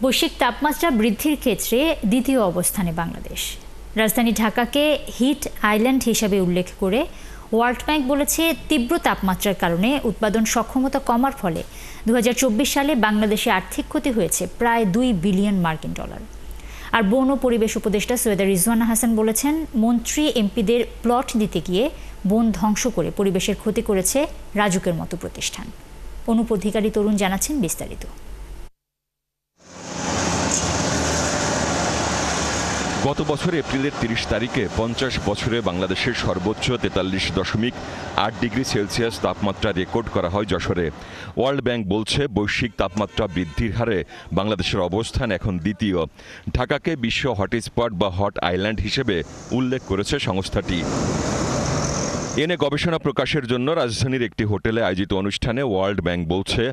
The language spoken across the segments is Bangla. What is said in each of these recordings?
বৈশ্বিক তাপমাত্রা বৃদ্ধির ক্ষেত্রে দ্বিতীয় অবস্থানে বাংলাদেশ। রাজধানী ঢাকাকে হিট আইল্যান্ড হিসাবে উল্লেখ করে ওয়ার্ল্ড ব্যাংক বলেছে, তীব্র তাপমাত্রার কারণে উৎপাদন সক্ষমতা কমার ফলে 2024 সালে বাংলাদেশে আর্থিক ক্ষতি হয়েছে প্রায় $2 বিলিয়ন। আর বন ও পরিবেশ উপদেষ্টা সৈয়দা রিজওয়ানা হাসান বলেছেন, মন্ত্রী এমপিদের প্লট দিতে গিয়ে বন ধ্বংস করে পরিবেশের ক্ষতি করেছে রাজুকের মতো প্রতিষ্ঠান। অনুপ অধিকারী তরুণ জানাচ্ছেন বিস্তারিত। গত বছর এপ্রিলের 30 তারিখে 50 বছরে বাংলাদেশের সর্বোচ্চ 43.8 ডিগ্রি সেলসিয়াস তাপমাত্রা রেকর্ড করা হয় যশোরে। ওয়ার্ল্ড ব্যাংক বলছে, বৈশ্বিক তাপমাত্রা বৃদ্ধির হারে বাংলাদেশের অবস্থান এখন দ্বিতীয়। ঢাকাকে বিশ্ব হটস্পট বা হট আইল্যান্ড হিসেবে উল্লেখ করেছে সংস্থাটি। এনে গবেষণা প্রকাশের জন্য রাজধানীর একটি হোটেলে আয়োজিত অনুষ্ঠানে ওয়ার্ল্ড ব্যাংক বলছে,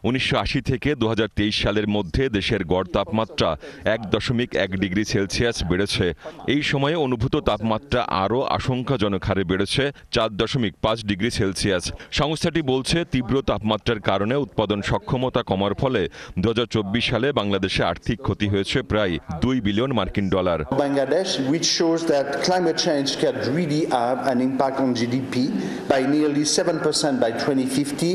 1980 থেকে 2023 সালের মধ্যে দেশের গড় তাপমাত্রা 1.1 ডিগ্রি সেলসিয়াস বেড়েছে। এই সময়ে অনুভূত তাপমাত্রা আরও আশঙ্কাজনক হারে বেড়েছে 4.5 ডিগ্রি সেলসিয়াস। সংস্থাটি বলছে, তীব্র তাপমাত্রার কারণে উৎপাদন সক্ষমতা কমার ফলে 2024 সালে বাংলাদেশে আর্থিক ক্ষতি হয়েছে প্রায় $2 billion. Bangladesh, which shows that climate change can really have an impact on GDP by nearly 7% by 2050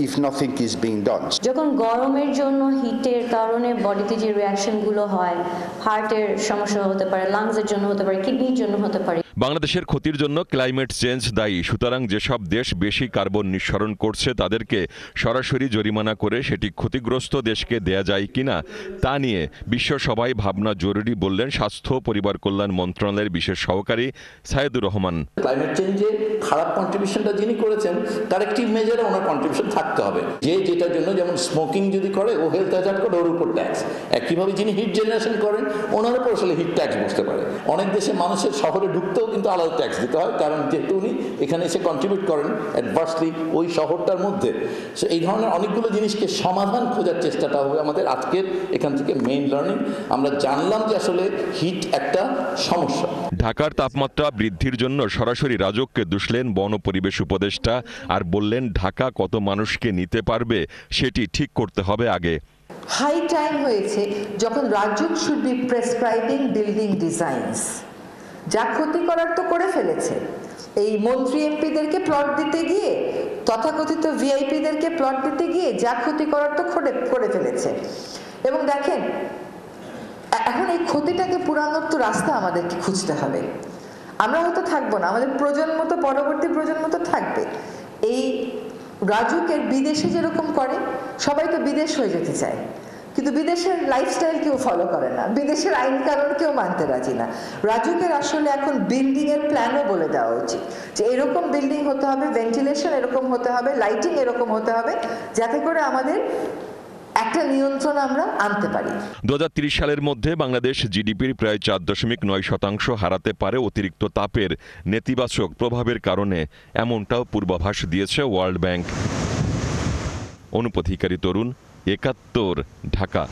if nothing is being done. যখন গরমের জন্য হিটের কারণে বডিতে যে রিঅ্যাকশনগুলো হয়, হার্টের সমস্যা হতে পারে, লাংসের জন্য হতে পারে, কিডনির জন্য হতে পারে। বাংলাদেশের ক্ষতির জন্য ক্লাইমেট চেঞ্জ দায়ী। সুতরাং যেসব দেশ বেশি কার্বন নিঃসরণ করছে তাদেরকে সরাসরি জরিমানা করে সেটি ক্ষতিগ্রস্ত দেশকে দেয়া যায় কিনা তা নিয়ে বিশ্ব সভায় ভাবনা জরুরি বললেন স্বাস্থ্য পরিবার কল্যাণ মন্ত্রণালয়ের বিশেষ সহকারী সাইদুর রহমান। ক্লাইমেট চেঞ্জে খারাপ কন্ট্রিবিউশনটা যিনি করেছেন, কারেক্টিভ মেজারে ওনার কন্ট্রিবিউশন থাকতে হবে। যেটার জন্য, যেমন স্মোকিং যদি করে ও হেলথ হ্যাজার্ড করে, ওর উপর ট্যাক্স। একইভাবে যিনি হিট জেনারেশন করেন ওনার উপর আসলে হিট ট্যাক্স বসতে পারে। অনেক দেশে মানুষের শহরে ঢুকতেও কিন্তু আলাদা ট্যাক্স দিতে হয়, কারণ যেহেতু উনি এখানে এসে কন্ট্রিবিউট করেন অ্যাডভার্সলি ওই শহরটার মধ্যে। সো এই ধরনের অনেকগুলো জিনিসকে সমাধান খোঁজার চেষ্টাটা হবে আমাদের আজকের এখান থেকে মেইন লার্নিং। আমরা জানলাম যে আসলে হিট একটা সমস্যা। ঢাকার তাপমাত্রা বৃদ্ধির জন্য সরাসরি রাজুককে দুষলেন বন ও পরিবেশ উপদেষ্টা, আর বললেন, ঢাকা কত মানুষকে নিতে পারবে সেটি ঠিক করতে হবে আগে। হাই টাইম হয়েছে যখন RAJUK should be prescribing building designs. যা ক্ষতি করার তো করে ফেলেছে। এই মন্ত্রী এমপিদেরকে প্লট দিতে গিয়ে, তথাকথিত ভিআইপিদেরকে প্লট দিতে গিয়ে যা ক্ষতি করার তো করে ফেলেছে। এবং দেখেন, এখন এই ক্ষতিটাকে পুরানোর তো রাস্তা আমাদেরকে খুঁজতে হবে। আমরা হয়তো থাকবো না, আমাদের প্রজন্ম তো, পরবর্তী প্রজন্ম তো থাকবে। এই রাজুকের বিদেশে যেরকম করে, সবাই তো বিদেশ হয়ে যেতে চায়, কিন্তু বিদেশের লাইফস্টাইল কেউ ফলো করে না, বিদেশের আইন কানুন কেউ মানতে রাজি না। রাজুকের আসলে এখন বিল্ডিং এর প্ল্যানও বলে দেওয়া উচিত যে এরকম বিল্ডিং হতে হবে, ভেন্টিলেশন এরকম হতে হবে, লাইটিং এরকম হতে হবে, যাতে করে আমাদের একটা নিয়ন্ত্রণ আমরা আনতে পারি। 2030 সালের মধ্যে বাংলাদেশ জিডিপির প্রায় 4.9% হারাতে পারে অতিরিক্ত তাপের নেতিবাচক প্রভাবের কারণে, এমনটাও পূর্বাভাস দিয়েছে ওয়ার্ল্ড ব্যাংক। অনুপ অধিকারী তরুণ, 71, ঢাকা।